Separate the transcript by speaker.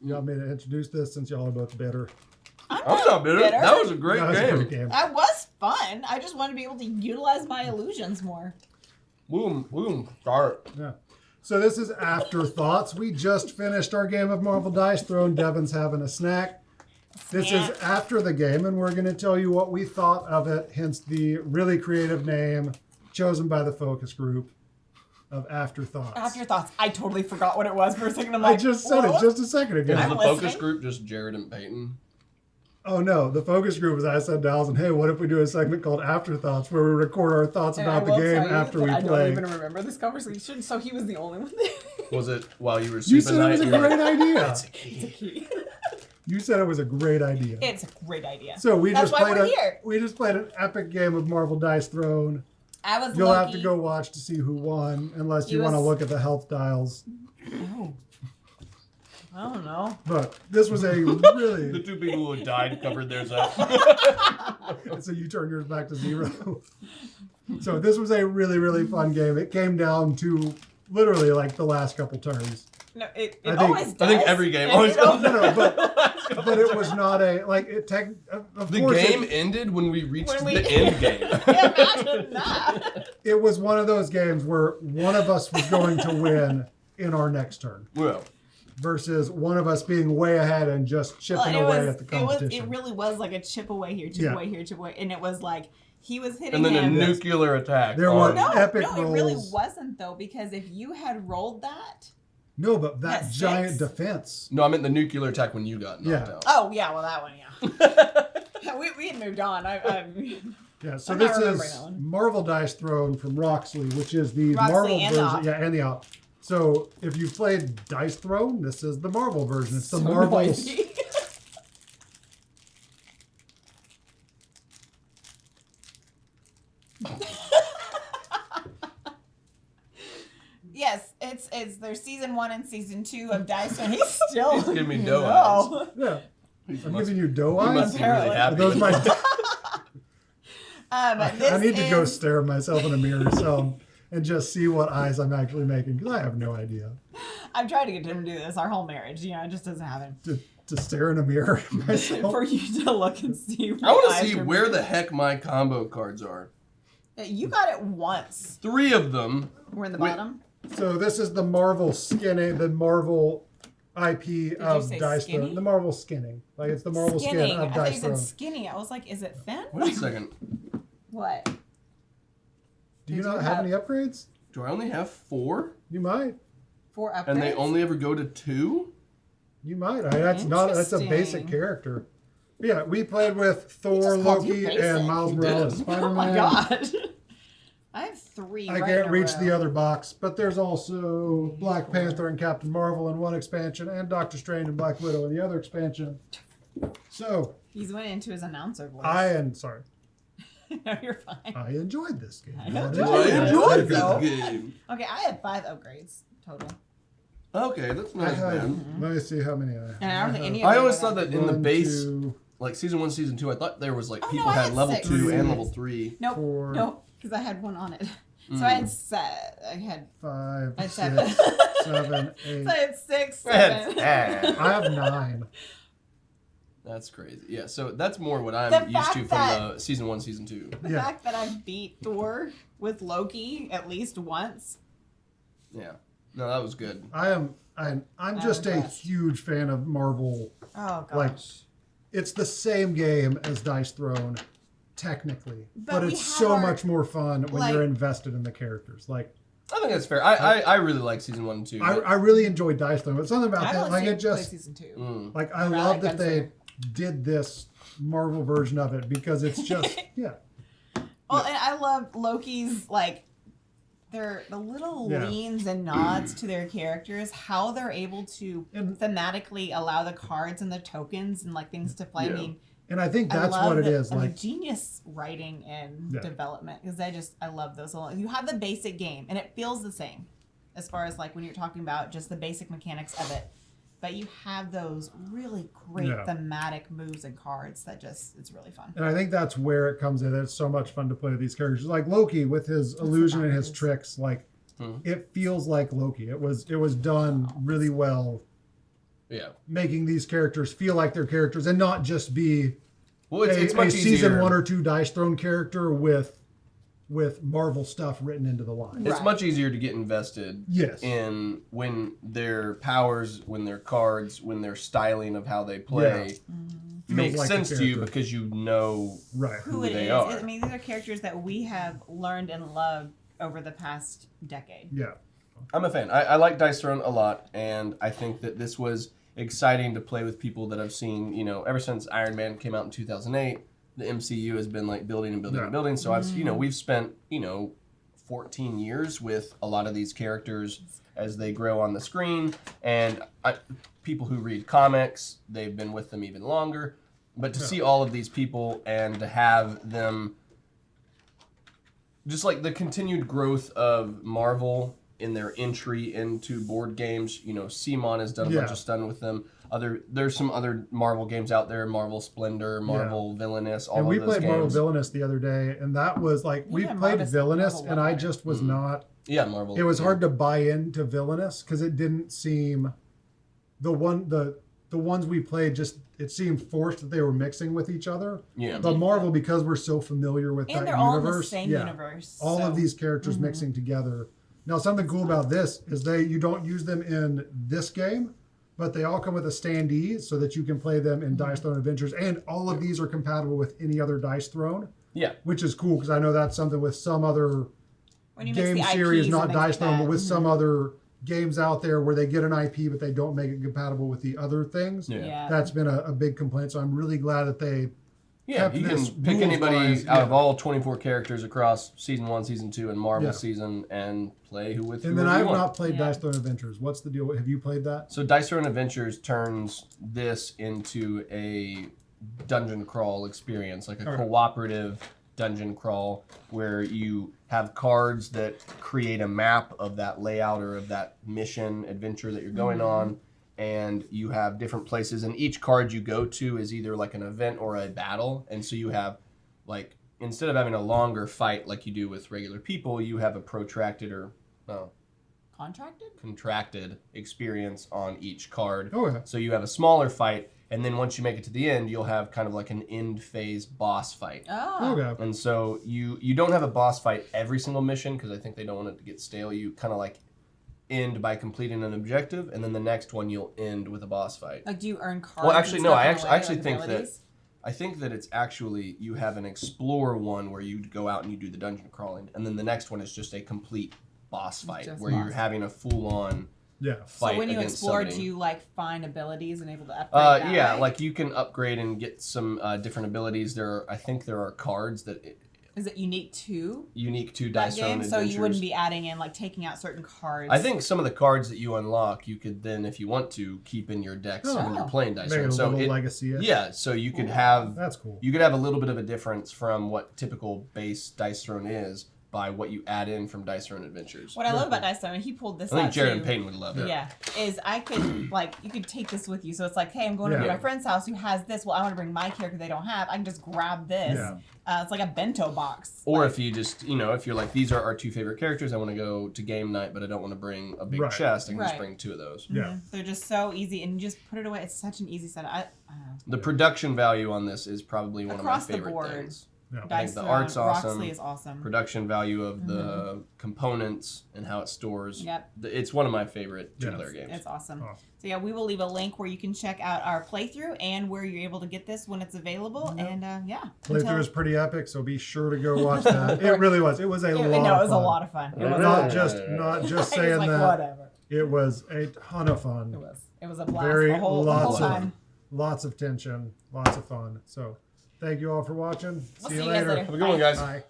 Speaker 1: You want me to introduce this since y'all are both bitter?
Speaker 2: I'm not bitter. That was a great game.
Speaker 3: That was fun. I just want to be able to utilize my illusions more.
Speaker 2: Boom, start.
Speaker 1: Yeah. So this is Afterthoughts. We just finished our game of Marvel Dice Throne. Devin's having a snack. This is after the game, and we're going to tell you what we thought of it, hence the really creative name chosen by the focus group of Afterthoughts.
Speaker 3: Afterthoughts. I totally forgot what it was for a second. I'm
Speaker 1: I
Speaker 3: like,
Speaker 1: just said it just a second ago.
Speaker 2: Is the focus group just Jared and Peyton?
Speaker 1: Oh no, the focus group is I said to Allison, hey, what if we do a segment called Afterthoughts where we record our thoughts about the game after we play?
Speaker 3: I don't even remember this conversation, so he was the only one there.
Speaker 2: Was it while you were
Speaker 1: You
Speaker 2: sleeping?
Speaker 1: said it was a great idea.
Speaker 2: That's a key.
Speaker 3: It's a key.
Speaker 1: You said it was a great idea.
Speaker 3: It's a great idea.
Speaker 1: So we
Speaker 3: That's
Speaker 1: just
Speaker 3: why we're here.
Speaker 1: We just played an epic game of Marvel Dice Throne. You'll
Speaker 3: Loki.
Speaker 1: have to go watch to see who won, unless you want to look at the health dials.
Speaker 3: Oh. I don't know.
Speaker 1: But this was a really...
Speaker 2: The two people who died covered theirs up.
Speaker 1: So you turn yours back to 0. So this was a really, really fun game. It came down to literally like the last couple turns.
Speaker 3: No, it always does.
Speaker 2: I think every game always does.
Speaker 1: No, but it was not a, like, it
Speaker 2: the game ended when we reached the end game.
Speaker 3: Imagine that.
Speaker 1: It was one of those games where one of us was going to win in our next turn.
Speaker 2: Well.
Speaker 1: Versus one of us being way ahead and just chipping away at the competition.
Speaker 3: It really was like a chip away here, chip away here, chip away. And it was like, he was hitting
Speaker 2: and then
Speaker 3: him.
Speaker 2: a nuclear attack.
Speaker 1: There were epic rolls.
Speaker 3: No, it really wasn't, though, because if you had rolled that...
Speaker 1: No, but that giant defense.
Speaker 2: No, I meant the nuclear attack when you got knocked out.
Speaker 3: Oh, yeah, well, that one, yeah. we had moved on.
Speaker 1: Yeah, so this is Marvel Dice Throne from Roxley, which is the Marvel version. Yeah, and the op. So if you've played Dice Throne, this is the Marvel version. It's the Marvel.
Speaker 3: Yes, it's there's season 1 and season 2 of Dice, and he's still
Speaker 2: giving me dough eyes.
Speaker 1: Yeah, I'm giving you dough eyes.
Speaker 2: Must be really happy.
Speaker 1: Those my. I need to go stare at myself in a mirror and just see what eyes I'm actually making, because I have no idea.
Speaker 3: I'm trying to get him to do this our whole marriage. You know, it just doesn't happen.
Speaker 1: To stare in a mirror at myself.
Speaker 3: For you to look and see.
Speaker 2: I want to see where the heck my combo cards are.
Speaker 3: You got it once.
Speaker 2: 3 of them.
Speaker 3: We're in the bottom.
Speaker 1: So this is the Marvel skinning, the Marvel IP of Dice Throne. The Marvel skinning. Like, it's the Marvel skin of Dice Throne. I thought you said
Speaker 3: skinny. I was like, is it thin?
Speaker 2: Wait a second.
Speaker 3: What?
Speaker 1: Do you not have any upgrades?
Speaker 2: Do I only have 4?
Speaker 1: You might.
Speaker 3: 4 upgrades?
Speaker 2: And they only ever go to 2?
Speaker 1: You might. That's a basic character. Yeah, we played with Thor, Loki, and Miles Morales. Spider-Man.
Speaker 3: Oh my god. I have 3
Speaker 1: I can't reach the other box, but there's also Black Panther and Captain Marvel in one expansion, and Doctor Strange and Black Widow in the other expansion. So
Speaker 3: he's went into his announcer voice.
Speaker 1: Sorry.
Speaker 3: No, you're fine.
Speaker 1: I enjoyed this game.
Speaker 3: I enjoyed this game. Okay, I have 5 upgrades total.
Speaker 2: Okay, that's not bad.
Speaker 1: Let me see how many I have.
Speaker 3: And I don't think any of them.
Speaker 2: I always thought that in the base, like season 1, season 2, I thought there was like people had level 2 and level 3.
Speaker 3: Nope, because I had 1 on it. So I had
Speaker 1: 5,
Speaker 3: I had
Speaker 1: 6, 7, 8.
Speaker 3: So I had 6, 7.
Speaker 1: I have 9.
Speaker 2: That's crazy. Yeah, so that's more what I'm used to from the season 1, season 2.
Speaker 3: The fact that I beat Thor with Loki at least once.
Speaker 2: Yeah. No, that was good.
Speaker 1: I'm just a huge fan of Marvel.
Speaker 3: Oh gosh.
Speaker 1: Like, it's the same game as Dice Throne, technically, but it's so much more fun when you're invested in the characters. Like,
Speaker 2: I think that's fair. I really like season 1 and 2.
Speaker 1: I really enjoyed Dice Throne, but something about that, like, it just
Speaker 3: season 2.
Speaker 1: Like, I love that they did this Marvel version of it, because it's just
Speaker 3: Well, and I love Loki's, like, the little leans and nods to their characters, how they're able to thematically allow the cards and the tokens and like things to play.
Speaker 1: Yeah.
Speaker 3: I mean,
Speaker 1: and I think that's what it is. Like,
Speaker 3: genius writing and development, because I love those. You have the basic game and it feels the same as far as like when you're talking about just the basic mechanics of it. But you have those really great thematic moves and cards that it's really fun.
Speaker 1: And I think that's where it comes in. It's so much fun to play with these characters. Like Loki with his illusion and his tricks, like it feels like Loki. It was done really well making these characters feel like they're characters and not just be
Speaker 2: it's
Speaker 1: a
Speaker 2: much
Speaker 1: season
Speaker 2: easier.
Speaker 1: 1 or 2 Dice Throne character with Marvel stuff written into the line.
Speaker 2: It's much easier to get invested
Speaker 1: Yes.
Speaker 2: in when their powers, when their cards, when their styling of how they play makes
Speaker 1: like
Speaker 2: sense
Speaker 1: the
Speaker 2: to you
Speaker 1: character.
Speaker 2: because you know
Speaker 3: who
Speaker 2: they
Speaker 3: is.
Speaker 2: are.
Speaker 3: I mean, these are characters that we have learned and loved over the past decade.
Speaker 1: Yeah.
Speaker 2: I'm a fan. I like Dice Throne a lot, and I think that this was exciting to play with people that I've seen, ever since Iron Man came out in 2008. The MCU has been like building and building and building. So we've spent, 14 years with a lot of these characters as they grow on the screen. And people who read comics, they've been with them even longer. But to see all of these people and to have them, just like the continued growth of Marvel in their entry into board games, Simon has done a bunch of stuff with them. There's some other Marvel games out there, Marvel Splendor, Marvel Villainous, all
Speaker 1: and
Speaker 2: of
Speaker 1: we
Speaker 2: those
Speaker 1: played
Speaker 2: games.
Speaker 1: Marvel Villainous the other day, and that was like we played
Speaker 3: Marvel's
Speaker 1: Villainous,
Speaker 3: Marvel
Speaker 1: and I
Speaker 3: better.
Speaker 1: just was not.
Speaker 2: Yeah, Marvel.
Speaker 1: It was hard to buy into Villainous because it didn't seem the ones we played just it seemed forced that they were mixing with each other.
Speaker 2: Yeah.
Speaker 1: But Marvel, because we're so familiar with
Speaker 3: And
Speaker 1: that
Speaker 3: they're all in the
Speaker 1: universe,
Speaker 3: same universe.
Speaker 1: all
Speaker 3: so.
Speaker 1: of these characters mixing together. Now, something cool about this is you don't use them in this game, but they all come with a standee so that you can play them in Dice Throne Adventures, and all of these are compatible with any other Dice Throne.
Speaker 2: Yeah.
Speaker 1: Which is cool because I know that's something with some other
Speaker 3: When you mix
Speaker 1: game
Speaker 3: the
Speaker 1: series,
Speaker 3: IPs
Speaker 1: not
Speaker 3: and
Speaker 1: Dice
Speaker 3: things
Speaker 1: Throne,
Speaker 3: like
Speaker 1: but
Speaker 3: that.
Speaker 1: with some other games out there where they get an IP but they don't make it compatible with the other things.
Speaker 2: Yeah.
Speaker 1: That's been a big complaint. So I'm really glad that they kept
Speaker 2: you
Speaker 1: this
Speaker 2: can pick anybody
Speaker 1: rules-wise,
Speaker 2: out of all 24 characters across Season 1, Season 2, and Marvel
Speaker 1: Yeah.
Speaker 2: season and play with
Speaker 1: And then
Speaker 2: whoever
Speaker 1: I
Speaker 2: you
Speaker 1: have
Speaker 2: want.
Speaker 1: not played
Speaker 3: Yeah.
Speaker 1: Dice Throne Adventures. What's the deal? Have you played that?
Speaker 2: So Dice Throne Adventures turns this into a dungeon crawl experience, like a cooperative dungeon crawl where you have cards that create a map of that layout or of that mission adventure that you're going on, and you have different places, and each card you go to is either like an event or a battle, and so you have like instead of having a longer fight like you do with regular people, you have a protracted or contracted experience on each card.
Speaker 1: Oh, yeah.
Speaker 2: So you have a smaller fight, and then once you make it to the end, you'll have kind of like an end phase boss fight.
Speaker 3: Oh.
Speaker 1: Okay.
Speaker 2: And so you don't have a boss fight every single mission because I think they don't want it to get stale. You kind of like end by completing an objective, and then the next one you'll end with a boss fight.
Speaker 3: Like, do you earn cards?
Speaker 2: Well, actually,
Speaker 3: and
Speaker 2: no.
Speaker 3: stuff
Speaker 2: I
Speaker 3: in a
Speaker 2: actually,
Speaker 3: way,
Speaker 2: actually
Speaker 3: like
Speaker 2: think
Speaker 3: abilities?
Speaker 2: I think that it's actually you have an explorer one where you go out and you do the dungeon crawling, and then the next one is just a complete boss fight
Speaker 3: Just
Speaker 2: where
Speaker 3: boss.
Speaker 2: you're having a full on fight
Speaker 3: So when you
Speaker 2: against
Speaker 3: explore,
Speaker 2: somebody.
Speaker 3: do you like find abilities and able to upgrade that
Speaker 2: Yeah,
Speaker 3: way?
Speaker 2: like you can upgrade and get some different abilities. I think there are cards that
Speaker 3: Is it unique to
Speaker 2: unique to
Speaker 3: that
Speaker 2: Dice Throne
Speaker 3: game? So
Speaker 2: Adventures.
Speaker 3: you wouldn't be adding in, like, taking out certain cards.
Speaker 2: I think some of the cards that you unlock, you could then, if you want to, keep in your decks when you're playing Dice
Speaker 1: Make it
Speaker 2: Throne.
Speaker 1: a
Speaker 2: So
Speaker 1: little legacy.
Speaker 2: yeah, so you could have
Speaker 1: That's cool.
Speaker 2: you could have a little bit of a difference from what typical base Dice Throne is by what you add in from Dice Throne Adventures.
Speaker 3: What I love about Dice Throne, and he pulled this
Speaker 2: I think
Speaker 3: out
Speaker 2: Jared
Speaker 3: too.
Speaker 2: and Payne would love it.
Speaker 3: Yeah, is I could like you could take this with you. So it's like, hey, I'm going to
Speaker 1: Yeah.
Speaker 3: my friend's house who has this. Well, I want to bring my character they don't have. I can just grab this.
Speaker 1: Yeah.
Speaker 3: It's like a bento box.
Speaker 2: Or
Speaker 3: Like,
Speaker 2: if you just, if you're like, these are our two favorite characters, I want to go to game night, but I don't want to bring a big
Speaker 1: Right.
Speaker 2: chest, I can just
Speaker 3: Right.
Speaker 2: bring two of those.
Speaker 1: Yeah.
Speaker 3: they're just so easy, and you just put it away. It's such an easy setup. I don't know.
Speaker 2: The production value on this is probably one
Speaker 3: Across
Speaker 2: of my
Speaker 3: the
Speaker 2: favorite
Speaker 3: board.
Speaker 2: things.
Speaker 1: Yeah.
Speaker 2: I think
Speaker 3: Dice
Speaker 2: the
Speaker 3: Throne,
Speaker 2: art's awesome.
Speaker 3: Roxley is awesome.
Speaker 2: Production value of the components and how it stores.
Speaker 3: Yep.
Speaker 2: It's one of my favorite
Speaker 1: Yeah.
Speaker 2: two-player games.
Speaker 3: It's awesome.
Speaker 1: Awesome.
Speaker 3: So yeah, we will leave a link where you can check out our playthrough and where you're able to get this when it's available.
Speaker 1: Yep.
Speaker 3: And yeah,
Speaker 1: Playthrough is pretty epic, so be sure to go watch that. It really was. It was a lot of fun.
Speaker 3: No, it was a lot of fun. It was
Speaker 1: Not
Speaker 3: I
Speaker 1: just
Speaker 3: was
Speaker 1: saying
Speaker 3: like,
Speaker 1: that.
Speaker 3: whatever.
Speaker 1: It was a ton of fun.
Speaker 3: It was a blast
Speaker 1: Very
Speaker 3: the whole
Speaker 1: lots
Speaker 3: time.
Speaker 1: lots of tension, lots of fun. So, thank you all for watching.
Speaker 3: We'll
Speaker 1: See you
Speaker 3: see you guys
Speaker 1: later.
Speaker 3: later.
Speaker 2: Have a good one, guys.
Speaker 1: Bye.